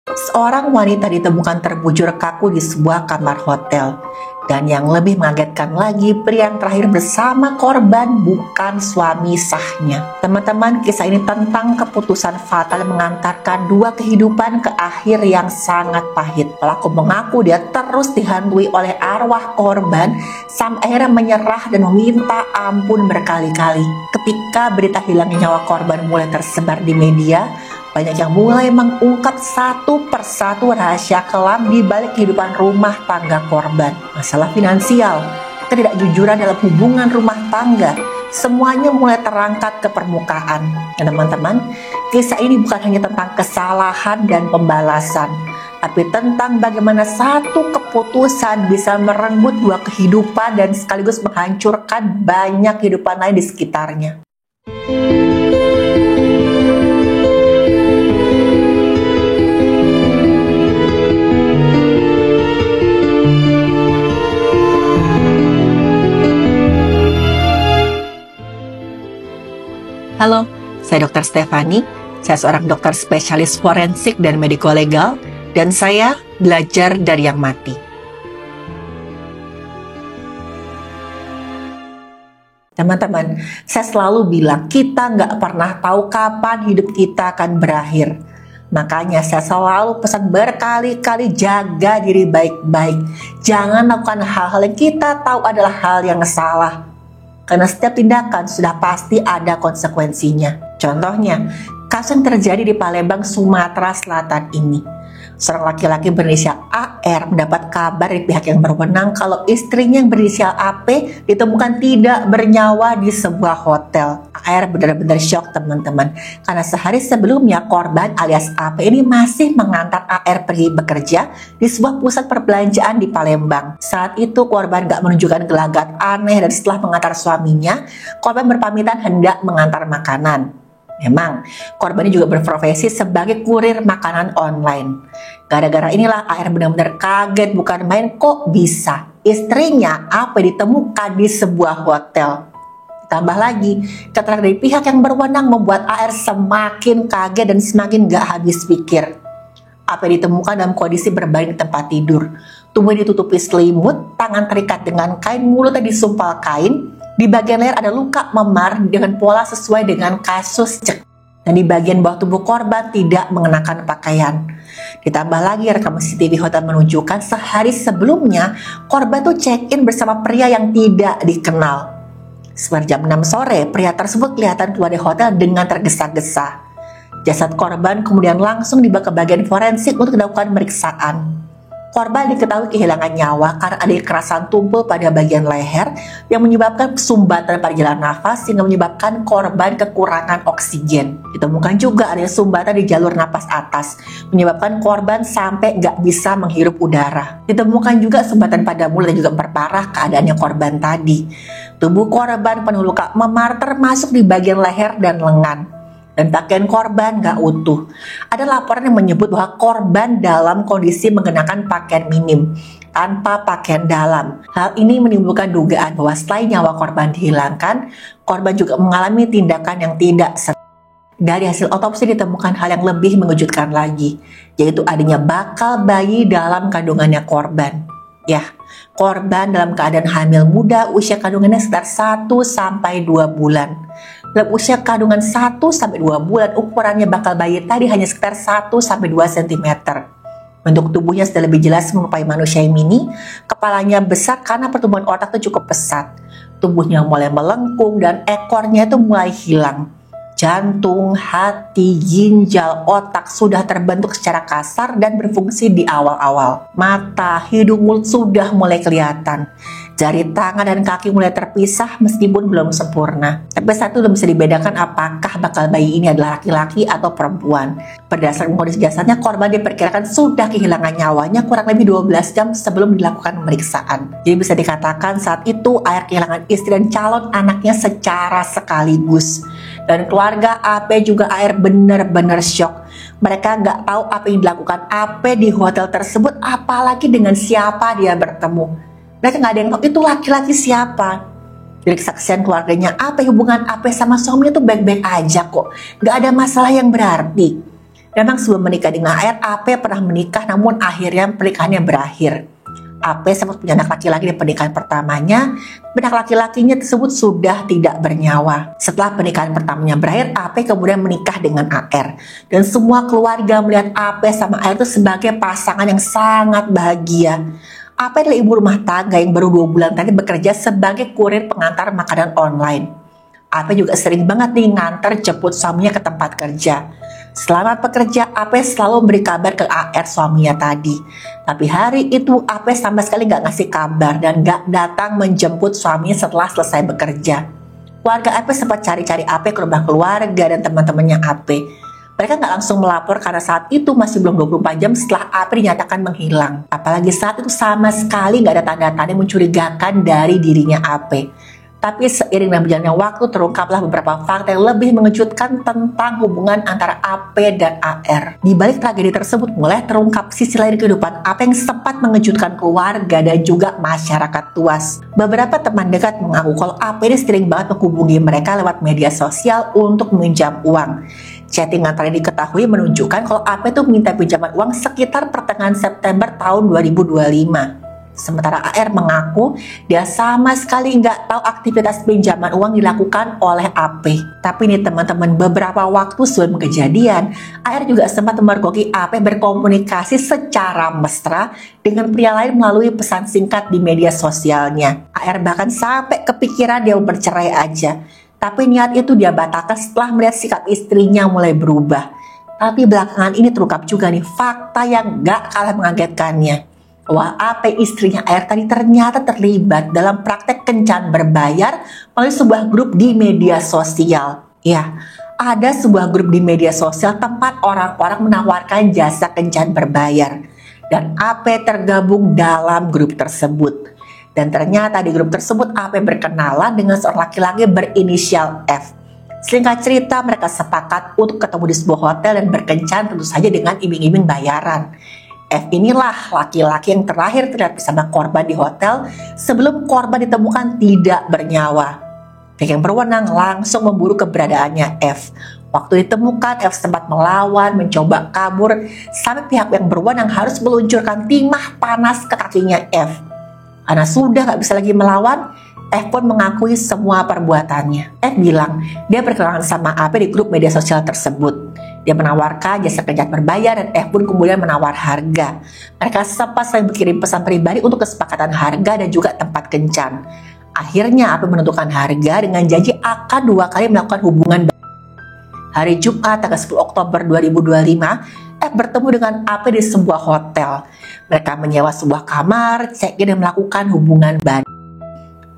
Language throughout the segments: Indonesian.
Seorang wanita ditemukan terbujur kaku di sebuah kamar hotel. Dan yang lebih mengagetkan lagi, pria yang terakhir bersama korban bukan suami sahnya. Teman-teman, kisah ini tentang keputusan fatal yang mengantarkan dua kehidupan ke akhir yang sangat pahit. Pelaku mengaku dia terus dihantui oleh arwah korban sampai akhirnya menyerah dan meminta ampun berkali-kali. Ketika berita hilangnya nyawa korban mulai tersebar di media, banyak yang mulai mengungkap satu persatu rahasia kelam di balik kehidupan rumah tangga korban. Masalah finansial, ketidakjujuran dalam hubungan rumah tangga, semuanya mulai terangkat ke permukaan. Dan teman-teman, kisah ini bukan hanya tentang kesalahan dan pembalasan, tapi tentang bagaimana satu keputusan bisa merenggut dua kehidupan dan sekaligus menghancurkan banyak kehidupan lain di sekitarnya. Halo, saya Dr. Stefani. Saya seorang dokter spesialis forensik dan mediko-legal, dan saya belajar dari yang mati. Teman-teman, saya selalu bilang kita nggak pernah tahu kapan hidup kita akan berakhir. Makanya saya selalu pesan berkali-kali, jaga diri baik-baik. Jangan lakukan hal-hal yang kita tahu adalah hal yang salah. Karena setiap tindakan sudah pasti ada konsekuensinya. Contohnya, kasus yang terjadi di Palembang, Sumatera Selatan ini. Seorang laki-laki berinisial AR mendapat kabar dari pihak yang berwenang kalau istrinya yang berinisial AP ditemukan tidak bernyawa di sebuah hotel. AR benar-benar syok, teman-teman, karena sehari sebelumnya korban alias AP ini masih mengantar AR pergi bekerja di sebuah pusat perbelanjaan di Palembang. Saat itu korban gak menunjukkan gelagat aneh, dan setelah mengantar suaminya, korban berpamitan hendak mengantar makanan. Memang, korban ini juga berprofesi sebagai kurir makanan online. Gara-gara inilah AR benar-benar kaget, bukan main, kok bisa istrinya apa ditemukan di sebuah hotel. Tambah lagi, keterangan dari pihak yang berwenang membuat AR semakin kaget dan semakin gak habis pikir. Apa ditemukan dalam kondisi berbaring di tempat tidur. Tubuhnya ditutupi selimut, tangan terikat dengan kain, mulutnya disumpal kain. Di bagian leher ada luka memar dengan pola sesuai dengan kasus cek. Dan di bagian bawah tubuh korban tidak mengenakan pakaian. Ditambah lagi rekaman CCTV hotel menunjukkan sehari sebelumnya korban tuh check-in bersama pria yang tidak dikenal. Sekitar jam 6 sore, pria tersebut kelihatan keluar dari hotel dengan tergesa-gesa. Jasad korban kemudian langsung dibawa ke bagian forensik untuk dilakukan pemeriksaan. Korban diketahui kehilangan nyawa karena ada kekerasan tumpul pada bagian leher yang menyebabkan sumbatan pada jalan nafas sehingga menyebabkan korban kekurangan oksigen. Ditemukan juga ada sumbatan di jalur napas atas menyebabkan korban sampai nggak bisa menghirup udara. Ditemukan juga sumbatan pada mulut dan juga memperparah keadaannya korban tadi. Tubuh korban penuh luka memar termasuk di bagian leher dan lengan. Dan pakaian korban gak utuh. Ada laporan yang menyebut bahwa korban dalam kondisi mengenakan pakaian minim, tanpa pakaian dalam. Hal ini menimbulkan dugaan bahwa selain nyawa korban dihilangkan, korban juga mengalami tindakan yang tidak sengaja. Dari hasil otopsi ditemukan hal yang lebih mengejutkan lagi, yaitu adanya bakal bayi dalam kandungannya korban. Ya, korban dalam keadaan hamil muda, usia kandungannya sekitar 1-2 bulan. Dalam usia kandungan 1-2 bulan, ukurannya bakal bayi tadi hanya sekitar 1-2 cm. Bentuk tubuhnya sudah lebih jelas menyerupai manusia yang mini, kepalanya besar karena pertumbuhan otak itu cukup pesat. Tubuhnya mulai melengkung dan ekornya itu mulai hilang. Jantung, hati, ginjal, otak sudah terbentuk secara kasar dan berfungsi di awal-awal. Mata, hidung, mulut sudah mulai kelihatan. Jari tangan dan kaki mulai terpisah meskipun belum sempurna. Tapi saat itu belum bisa dibedakan apakah bakal bayi ini adalah laki-laki atau perempuan. Berdasarkan kondisi jasadnya, korban diperkirakan sudah kehilangan nyawanya kurang lebih 12 jam sebelum dilakukan pemeriksaan. Jadi bisa dikatakan saat itu AR kehilangan istri dan calon anaknya secara sekaligus. Dan keluarga AP juga AR benar-benar syok. Mereka nggak tahu apa yang dilakukan AP di hotel tersebut, apalagi dengan siapa dia bertemu. Mereka nggak ada yang tahu itu laki-laki siapa. Dari kesaksian keluarganya, apa hubungan AP sama suaminya tuh baik-baik aja kok, nggak ada masalah yang berarti. Memang sebelum menikah dengan AR, AP pernah menikah namun akhirnya pernikahannya berakhir. AP sempat punya anak laki-laki di pernikahan pertamanya, anak laki-lakinya tersebut sudah tidak bernyawa. Setelah pernikahan pertamanya berakhir, AP kemudian menikah dengan AR. Dan semua keluarga melihat AP sama AR itu sebagai pasangan yang sangat bahagia. AP adalah ibu rumah tangga yang baru 2 bulan tadi bekerja sebagai kurir pengantar makanan online. AP juga sering banget nih nganter jemput suaminya ke tempat kerja. Selama bekerja, AP selalu beri kabar ke AR suaminya tadi. Tapi hari itu AP sama sekali gak ngasih kabar dan gak datang menjemput suaminya setelah selesai bekerja. Keluarga AP sempat cari-cari AP ke rumah keluarga dan teman-temannya AP. Mereka gak langsung melapor karena saat itu masih belum 24 jam setelah AP dinyatakan menghilang. Apalagi saat itu sama sekali gak ada tanda-tanda mencurigakan dari dirinya AP. Tapi seiring dengan berjalannya waktu terungkaplah beberapa fakta yang lebih mengejutkan tentang hubungan antara AP dan AR. Di balik tragedi tersebut mulai terungkap sisi lain kehidupan AP yang sempat mengejutkan keluarga dan juga masyarakat luas. Beberapa teman dekat mengaku kalau AP ini sering banget menghubungi mereka lewat media sosial untuk meminjam uang. Chattingan tadi diketahui menunjukkan kalau AP itu minta pinjaman uang sekitar pertengahan September tahun 2025. Sementara AR mengaku dia sama sekali nggak tahu aktivitas pinjaman uang dilakukan oleh AP. Tapi nih teman-teman, beberapa waktu sebelum kejadian, AR juga sempat memergoki AP berkomunikasi secara mesra dengan pria lain melalui pesan singkat di media sosialnya. AR bahkan sampai kepikiran dia bercerai aja. Tapi niat itu dia batalkan setelah melihat sikap istrinya mulai berubah. Tapi belakangan ini terungkap juga nih fakta yang gak kalah mengagetkannya. Bahwa AP istrinya AR tadi ternyata terlibat dalam praktek kencan berbayar melalui sebuah grup di media sosial. Ya, ada sebuah grup di media sosial tempat orang-orang menawarkan jasa kencan berbayar. Dan AP tergabung dalam grup tersebut. Dan ternyata di grup tersebut AP berkenalan dengan seorang laki-laki berinisial F. Singkat cerita, mereka sepakat untuk ketemu di sebuah hotel dan berkencan tentu saja dengan iming-iming bayaran. F inilah laki-laki yang terakhir terlihat bersama korban di hotel sebelum korban ditemukan tidak bernyawa. Pihak yang berwenang langsung memburu keberadaannya F. Waktu ditemukan, F sempat melawan, mencoba kabur, sampai pihak yang berwenang harus meluncurkan timah panas ke kakinya F. Karena sudah gak bisa lagi melawan, F pun mengakui semua perbuatannya. F bilang dia berkenalan sama AP di grup media sosial tersebut. Dia menawarkan jasa kencan berbayar dan F pun kemudian menawar harga. Mereka sempat saling berkirim pesan pribadi untuk kesepakatan harga dan juga tempat kencan. Akhirnya AP menentukan harga dengan janji akan 2 kali melakukan hubungan. Hari Jumat tanggal 10 Oktober 2025, F bertemu dengan AP di sebuah hotel. Mereka menyewa sebuah kamar, check-in dan melakukan hubungan badan.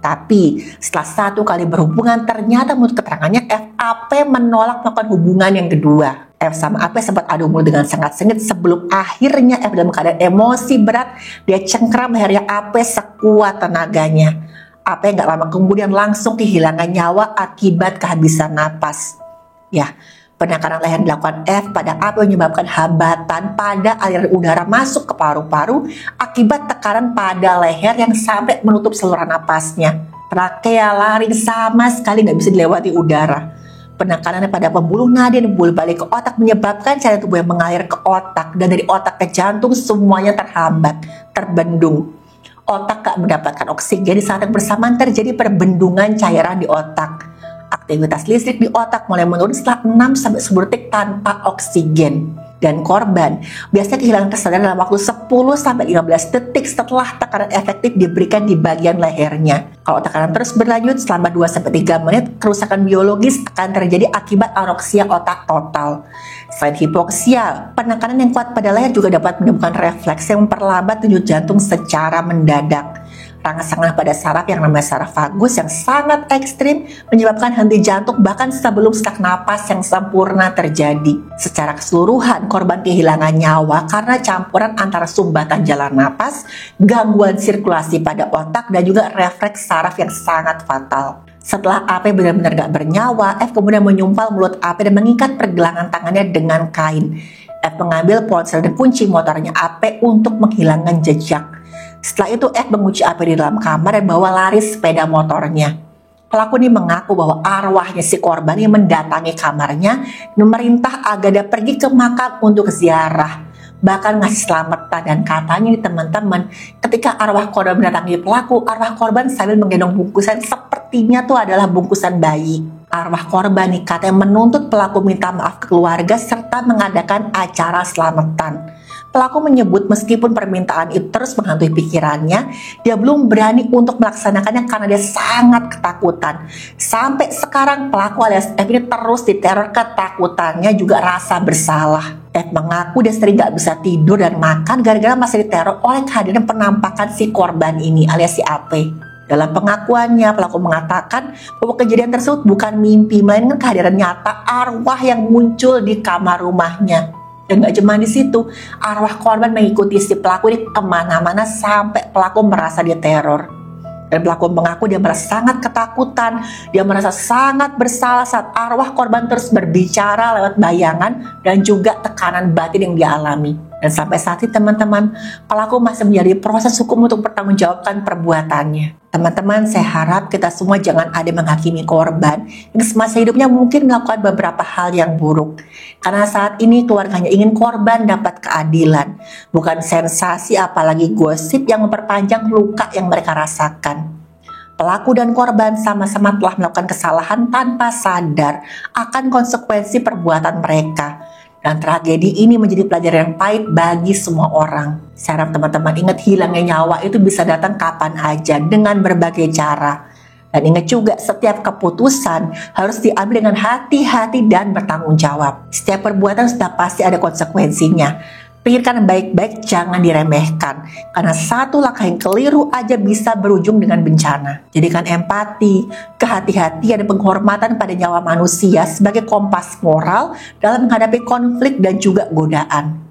Tapi setelah 1 kali berhubungan, ternyata menurut keterangannya AP menolak melakukan hubungan yang kedua. F sama AP sempat adu mulut dengan sangat sengit sebelum akhirnya F dalam keadaan emosi berat, dia cengkram lehernya AP sekuat tenaganya. AP nggak lama kemudian langsung kehilangan nyawa akibat kehabisan napas. Ya, penekanan leher dilakukan F pada AP menyebabkan hambatan pada aliran udara masuk ke paru-paru akibat tekanan pada leher yang sampai menutup saluran napasnya. Trakea, laring sama sekali nggak bisa dilewati udara. Penekanan pada pembuluh nadi dan pembuluh balik ke otak menyebabkan cairan tubuh yang mengalir ke otak dan dari otak ke jantung semuanya terhambat, terbendung. Otak gak mendapatkan oksigen di saat yang bersamaan terjadi perbendungan cairan di otak. Aktivitas listrik di otak mulai menurun setelah 6-10 detik tanpa oksigen. Dan korban biasanya kehilangan kesadaran dalam waktu 10-15 detik setelah tekanan efektif diberikan di bagian lehernya. Kalau tekanan terus berlanjut selama 2-3 menit, kerusakan biologis akan terjadi akibat anoroksia otak total. Selain hipoksia, penekanan yang kuat pada leher juga dapat menimbulkan refleks yang memperlambat denyut jantung secara mendadak. Rangsangan pada saraf yang namanya saraf vagus yang sangat ekstrim menyebabkan henti jantung bahkan sebelum sesak napas yang sempurna terjadi. Secara keseluruhan, korban kehilangan nyawa karena campuran antara sumbatan jalan napas, gangguan sirkulasi pada otak, dan juga refleks saraf yang sangat fatal. Setelah AP benar-benar gak bernyawa, F kemudian menyumpal mulut AP dan mengikat pergelangan tangannya dengan kain. F mengambil ponsel dan kunci motornya AP untuk menghilangkan jejak. Setelah itu F mengunci AP di dalam kamar dan bawa lari sepeda motornya. Pelaku ini mengaku bahwa arwahnya si korban yang mendatangi kamarnya memerintah agar dia pergi ke makam untuk ziarah, bahkan ngasih selamatan. Dan katanya nih teman-teman, ketika arwah korban mendatangi pelaku, arwah korban sambil menggendong bungkusan sepertinya tuh adalah bungkusan bayi. Arwah korban nih katanya menuntut pelaku minta maaf ke keluarga serta mengadakan acara selamatan. Pelaku menyebut meskipun permintaan itu terus menghantui pikirannya, dia belum berani untuk melaksanakannya karena dia sangat ketakutan. Sampai sekarang pelaku alias F ini terus diteror ketakutannya juga rasa bersalah. F mengaku dia sering gak bisa tidur dan makan gara-gara masih diteror oleh kehadiran penampakan si korban ini alias si AP. Dalam pengakuannya, pelaku mengatakan bahwa kejadian tersebut bukan mimpi, melainkan kehadiran nyata arwah yang muncul di kamar rumahnya. Dan gak cuma di situ, arwah korban mengikuti si pelaku ini kemana-mana sampai pelaku merasa diteror. Dan pelaku mengaku dia merasa sangat ketakutan, dia merasa sangat bersalah saat arwah korban terus berbicara lewat bayangan dan juga tekanan batin yang dialami. Dan sampai saat ini teman-teman, pelaku masih menjadi proses hukum untuk bertanggungjawabkan perbuatannya. Teman-teman, saya harap kita semua jangan ada menghakimi korban yang semasa hidupnya mungkin melakukan beberapa hal yang buruk. Karena saat ini keluarganya ingin korban dapat keadilan, bukan sensasi apalagi gosip yang memperpanjang luka yang mereka rasakan. Pelaku dan korban sama-sama telah melakukan kesalahan tanpa sadar akan konsekuensi perbuatan mereka. Dan tragedi ini menjadi pelajaran yang pahit bagi semua orang. Saya harap teman-teman ingat, hilangnya nyawa itu bisa datang kapan aja dengan berbagai cara. Dan ingat juga, setiap keputusan harus diambil dengan hati-hati dan bertanggung jawab. Setiap perbuatan sudah pasti ada konsekuensinya. Pikirkan baik-baik, jangan diremehkan. Karena satu langkah yang keliru aja bisa berujung dengan bencana. Jadikan empati, kehati-hatian dan penghormatan pada nyawa manusia sebagai kompas moral dalam menghadapi konflik dan juga godaan.